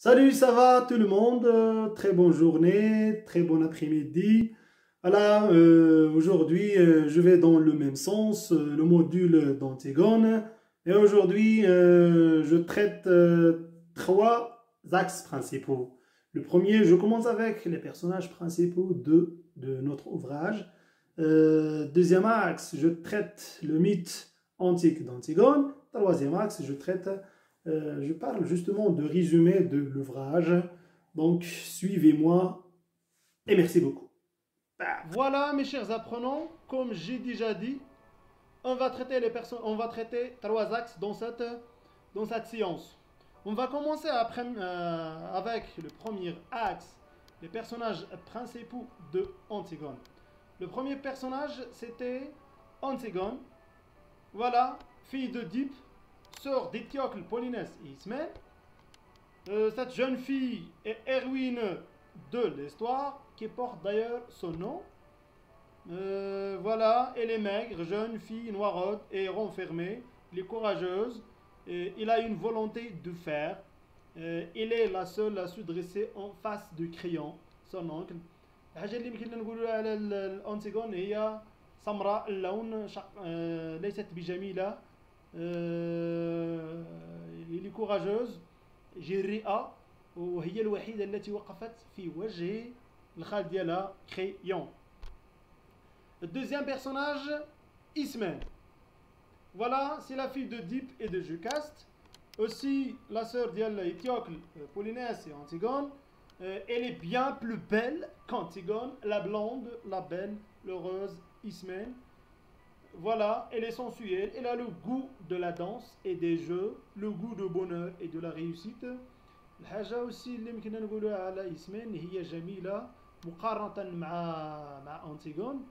Salut, ça va tout le monde? Très bonne journée, très bon après-midi. Voilà, aujourd'hui je vais dans le même sens, le module d'Antigone. Et aujourd'hui je traite trois axes principaux. Le premier, je commence avec les personnages principaux de notre ouvrage. Deuxième axe, je traite le mythe antique d'Antigone. Troisième axe, je parle justement de résumé de l'ouvrage. Donc, suivez-moi et merci beaucoup. Voilà, mes chers apprenants, comme j'ai déjà dit, on va traiter trois axes dans cette séance. On va commencer avec le premier axe, les personnages principaux de Antigone. Le premier personnage, c'était Antigone. Voilà, fille d'Oedipe, sœur d'Étiocle, Polynèse et Ismène. Cette jeune fille est héroïne de l'histoire, qui porte d'ailleurs son nom. Voilà, elle est maigre, jeune fille, noiraude et renfermée. Elle est courageuse. Il a une volonté de faire. Il est la seule à se dresser en face de Créon, son oncle. الحاجة اللي يمكن نقولها على الأنتيغون هي سمراء اللون ليست بجميلة. هي كوراجوز جريئة وهي الوحيدة التي وقفت في وجه الخال ديالها كريون. Le deuxième personnage, Ismène. Voilà, c'est la fille d'Oedipe et de Jocaste. Aussi, la sœur d'Étiocle, Polynèse et Antigone. Elle est bien plus belle qu'Antigone, la blonde, la belle, l'heureuse Ismène. Voilà, elle est sensuelle, elle a le goût de la danse et des jeux, le goût du bonheur et de la réussite. الحاجة aussi اللي يمكننا نقولها على إسمين هي جميلة مقارنة مع أنتيغون.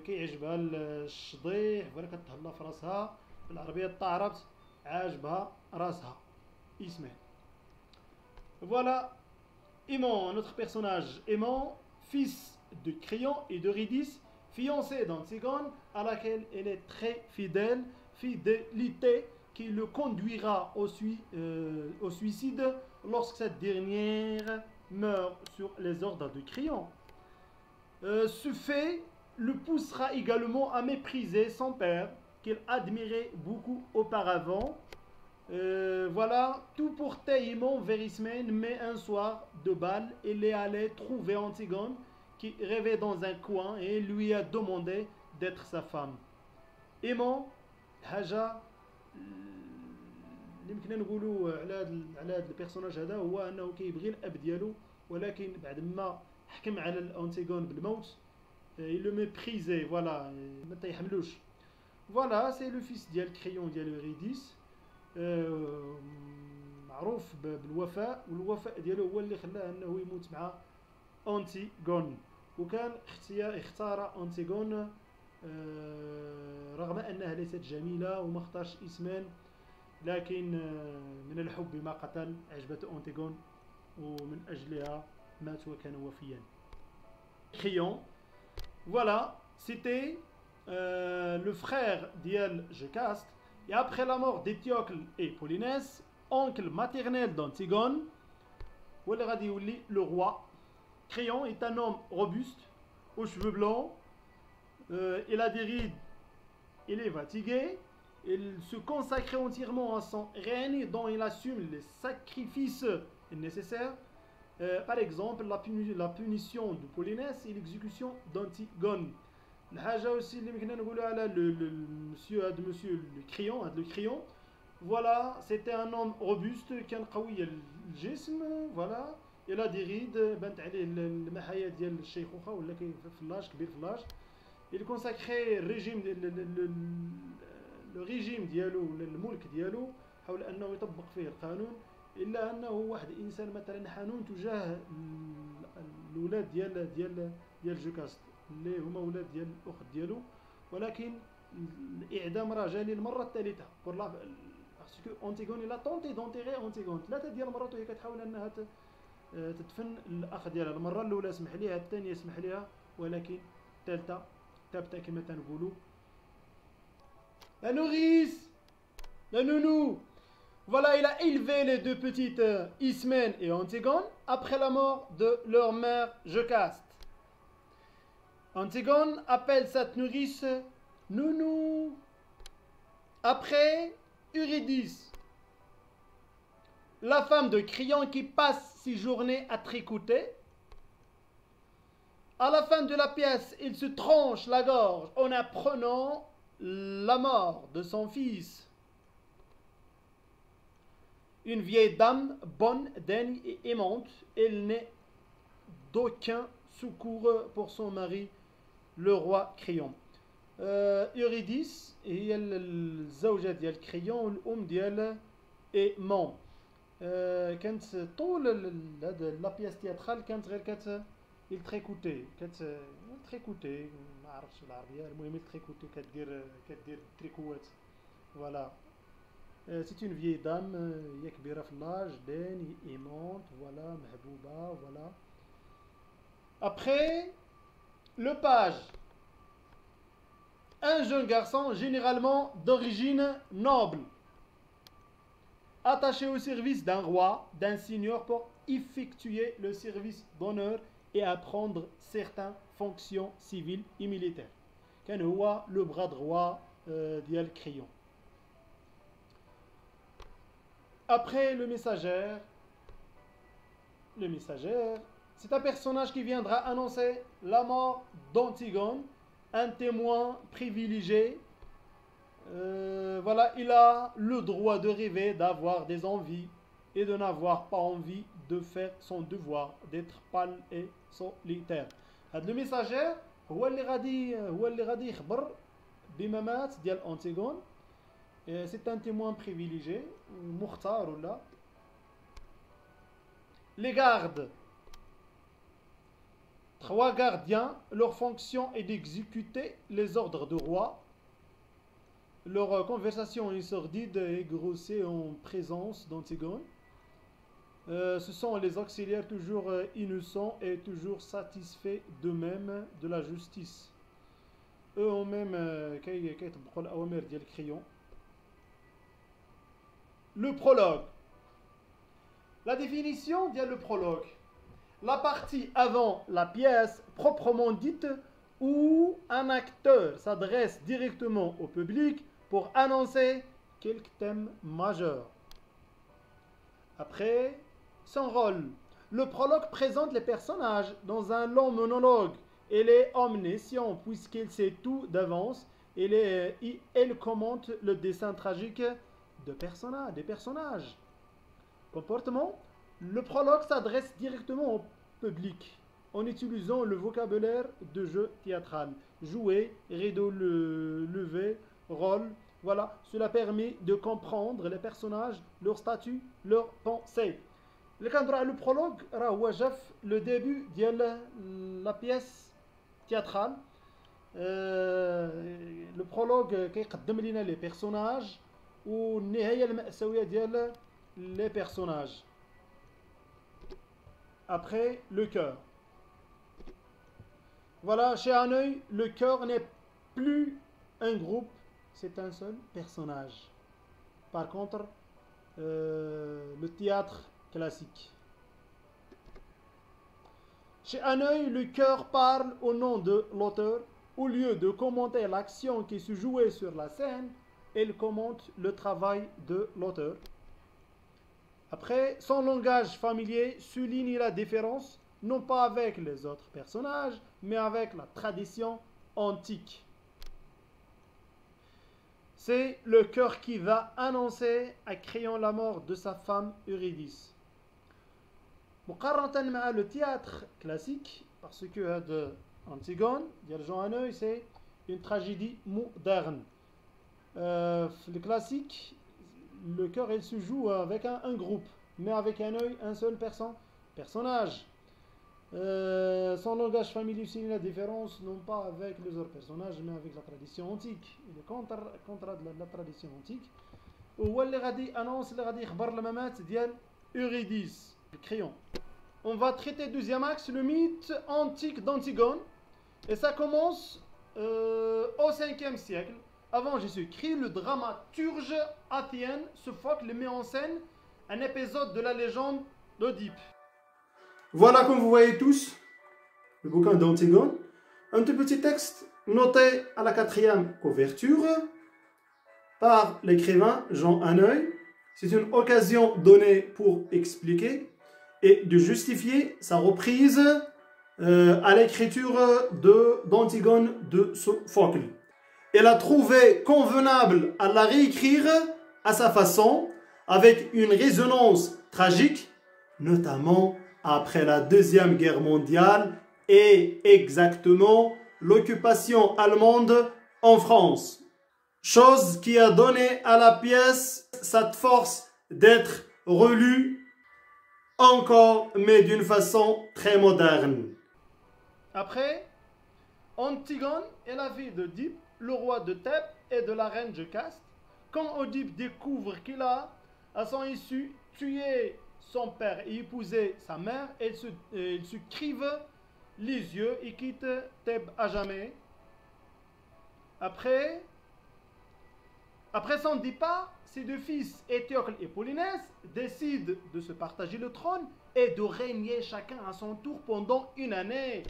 كيعجبها الشضيح ولا كتهلا في راسها بالعربية طارت عاجبها راسها إسمين. Voilà, Aimant, notre personnage Aimant, fils de Créon et d'Eurydice, fiancé d'Antigone, à laquelle elle est très fidèle, fidélité qui le conduira au suicide lorsque cette dernière meurt sur les ordres de Créon. Ce fait le poussera également à mépriser son père, qu'il admirait beaucoup auparavant. Voilà, tout portait Aimant vers Ismène, mais un soir de bal, il est allé trouver Antigone qui rêvait dans un coin et lui a demandé d'être sa femme. Aimant, حاجة اللي يمكننا نقولوا على هذا البيرسوناج هذا هو انه كيبغي الاب ديالو ولكن بعد ما حكم على الانتيغون بالموت il le méprisait, voilà, ما تيحملوش. Voilà, c'est le fils ديال كريون ديال Eurydice. معروف بالوفاء والوفاء ديالو هو اللي خلاه انه يموت مع أنتيغون. وكان اختار أنتيغون رغم أنها ليست جميلة وما اختارش إسمان، لكن من الحب ما قتل، عجبته أنتيغون ومن أجلها مات وكان وفيا. Créon, voilà, c'était le frère d'Iel Jocaste, et après la mort d'Étiocle et Polynèse, oncle maternel d'Antigone, le roi. Créon est un homme robuste, aux cheveux blancs, il a des rides, il est fatigué, il se consacre entièrement à son règne dont il assume les sacrifices nécessaires. Par exemple, la punition de Polynèse et l'exécution d'Antigone. الحاجة aussi اللي يمكننا نقولها على monsieur le Créon. Voilà, c'était un homme robuste كان قوي الجسم. Voilà, il a des rides بانت عليه المحايا ديال الشيخوخة ولا فلاش كبير فلاش. Il consacrait le régime ديالو الملك ديالو حول انه يطبق فيه القانون، الا انه واحد انسان مثلا حنون تجاه الاولاد ديال جوكاست اللي هما ولاد ديال الاخت ديالو، ولكن الاعدام راه جا للمره الثالثه باسكو أنتيغون الى طونتي دونتيغي أنتيغون ثلاثه ديال المرات وهي كتحاول انها تدفن الاخ ديالها. المره الاولى سمح ليها، الثانيه سمح ليها، ولكن الثالثه تبتا كما تنقولوا. La nourrice, la nounou. Voilà, il a élevé les deux petites Ismène et Antigone après la mort de leur mère Jocaste. Antigone appelle cette nourrice Nounou. Après, Eurydice, la femme de Créon qui passe ses journées à tricoter. À la fin de la pièce, il se tranche la gorge en apprenant la mort de son fils. Une vieille dame, bonne, daigne et aimante, elle n'est d'aucun secours pour son mari, le roi Créon. Eurydice هي الزوجة ديال كريون والأم ديال إيمون. كانت طول هذا لابياس تياترال كانت غير التريكوتي التريكوتي ما عرفتش بالعربية المهم التريكوتي كدير تريكوات فوالا. C'est une vieille dame هي كبيرة في اللاج دين ايمونت فوالا محبوبة فوالا. Après le page, un jeune garçon généralement d'origine noble, attaché au service d'un roi, d'un seigneur pour effectuer le service d'honneur et apprendre certaines fonctions civiles et militaires. كان هو le bras droit ديال Créon. Après le messager, c'est un personnage qui viendra annoncer la mort d'Antigone, un témoin privilégié. Voilà, il a le droit de rêver, d'avoir des envies et de n'avoir pas envie de faire son devoir, d'être pâle et solitaire. هذا le messager هو اللي غادي يخبر بممات ديال أنتيغون. C'est un témoin privilégié, مختار ولا. Les gardes. 3 gardiens, leur fonction est d'exécuter les ordres du roi. Leur conversation est sordide et grossière en présence d'Antigone. Ce sont les auxiliaires toujours innocents et toujours satisfaits d'eux-mêmes de la justice. Eux-mêmes كيطبقوا الأوامر ديال Créon. Le prologue. La définition dit le prologue. La partie avant la pièce proprement dite où un acteur s'adresse directement au public pour annoncer quelques thèmes majeurs. Après, son rôle. Le prologue présente les personnages dans un long monologue. Il est omniscient puisqu'il sait tout d'avance. Il commente le dessin tragique des personnages. Comportement. Le prologue s'adresse directement au public en utilisant le vocabulaire de jeu théâtral. Jouer, rideau levé, rôle. Voilà, cela permet de comprendre les personnages, leur statut, leurs pensées. Le prologue هو جا في le début ديال la pièce théâtrale. Le prologue كيقدم لنا les personnages والنهاية المأساوية ديال les personnages. Après, le cœur. Voilà, chez un œil, le cœur n'est plus un groupe, c'est un seul personnage. Par contre, le théâtre classique. Chez un œil, le cœur parle au nom de l'auteur. Au lieu de commenter l'action qui se jouait sur la scène, il commente le travail de l'auteur. Après, son langage familier souligne la différence, non pas avec les autres personnages, mais avec la tradition antique. C'est le cœur qui va annoncer à Créon la mort de sa femme Eurydice. مقارنة مع le théâtre classique, parce que Antigone, ديال Jean Hanneuil, c'est une tragédie moderne. Le classique, le cœur, il se joue avec un groupe, mais avec un œil, un seul personnage. Son langage familier signe la différence, non pas avec les autres personnages, mais avec la tradition antique. Il est contre la tradition antique. وهو اللي غادي annonce اللي غادي يخبر الممات ديال Eurydice, le Créon. On va traiter deuxième axe, le mythe antique d'Antigone. Et ça commence au 5e siècle, avant Jésus-Christ, le dramaturge athien Sophocle met en scène un épisode de la légende d'Oedipe. Voilà, comme vous voyez tous, le bouquin d'Antigone. Un tout petit texte noté à la 4e couverture par l'écrivain Jean Hanneuil. C'est une occasion donnée pour expliquer et de justifier sa reprise à l'écriture d'Antigone de Sophocle. Elle a trouvé convenable à la réécrire à sa façon, avec une résonance tragique, notamment après la Deuxième Guerre mondiale et exactement l'occupation allemande en France. Chose qui a donné à la pièce cette force d'être relue encore, mais d'une façon très moderne. Après, Antigone est la fille d'Oedipe, le roi de Thèbes et de la reine Jocaste. Quand Oedipe découvre qu'il a, à son issue, tué son père et épousé sa mère, il se crive les yeux et quitte Thèbes à jamais. Après son départ, ses deux fils, Étiocle et Polynèse, décident de se partager le trône et de régner chacun à son tour pendant une année.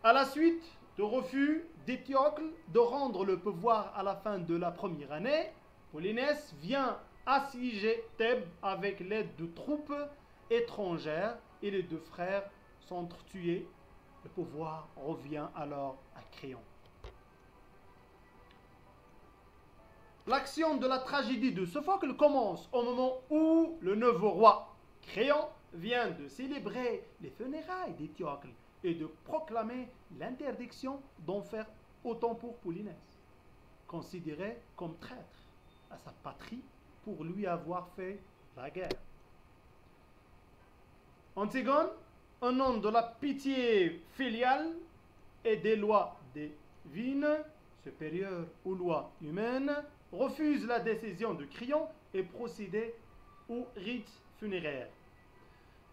À la suite du refus d'Étiocle de rendre le pouvoir à la fin de la première année, Polynèse vient assiéger Thèbes avec l'aide de troupes étrangères et les deux frères sont tués. Le pouvoir revient alors à Créon. L'action de la tragédie de Sophocle commence au moment où le nouveau roi Créon vient de célébrer les funérailles d'Étiocle et de proclamer l'interdiction d'en faire autant pour Polynèse, considéré comme traître à sa patrie pour lui avoir fait la guerre. Antigone, au nom de la pitié filiale et des lois divines, supérieures aux lois humaines, refuse la décision de Créon et procède au rite funéraire.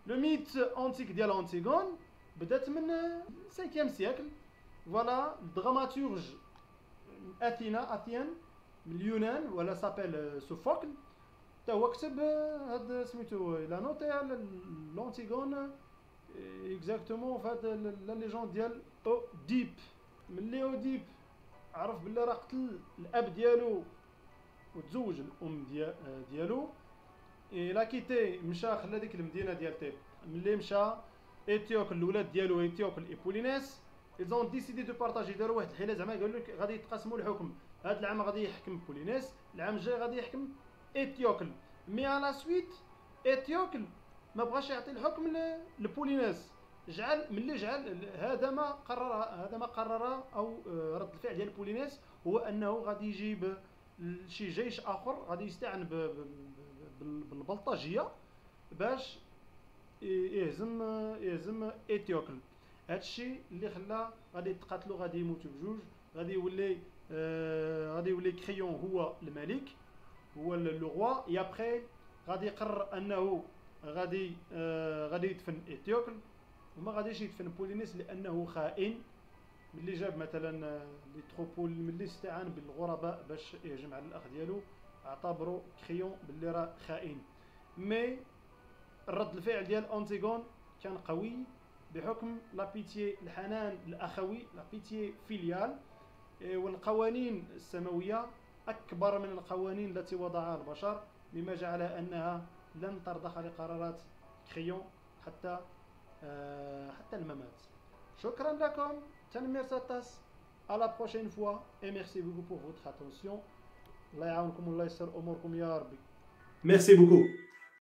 Le mythe antique ديال Antigone بدأت من 5e siècle. Voilà, le dramaturge athien من اليونان ولا s'appelle Sophocle. تا هو كتب هاد سميتو لا نوتي على l'Antigone exactement في هاد لا ليجوند ديال أوديب. ملي أوديب عرف بلي راه قتل الاب ديالو وتزوج الام ديالو إلا كيتي مشى خلى ديك المدينه ديال تيب. ملي مشى إتيوكل الولاد ديالو إتيوكل اي بولينيس ils ont décidé de partager داروا واحد الحيله زعما قالوا لك غادي يتقاسموا الحكم. هذا العام غادي يحكم بولينيس، العام الجاي غادي يحكم إتيوكل. مي على سويت إتيوكل ما بغاش يعطي الحكم لبولينيس. ملي جعل هذا ما قرر او رد الفعل ديال بولينيس هو انه غادي يجيب شي جيش اخر غادي يستعن بالبلطجيه باش يهزم إتيوكل. هادشي اللي خلى غادي يتقاتلوا، غادي يموتوا بجوج، غادي يولي كريون هو الملك، هو لو روا. اي ابري غادي يقرر انه غادي يدفن إتيوكل وما غاديش يدفن بولينيس لانه خائن. ملي جاب مثلا لي تروبول، ملي استعان بالغرباء باش يهجم على الاخ ديالو، اعتبروا كريون باللي راه خائن. مي الرد الفعل ديال أنتيغون كان قوي بحكم لابيتيي، الحنان الاخوي، لابيتيي فيليال، والقوانين السماويه اكبر من القوانين التي وضعها البشر، مما جعل انها لن ترضخ لقرارات كريون حتى الممات. شكرا لكم. تنمير ساتاس. à la prochaine fois et merci beaucoup pour votre attention. الله يعاونكم والله يسر اموركم يا ربي. Merci beaucoup.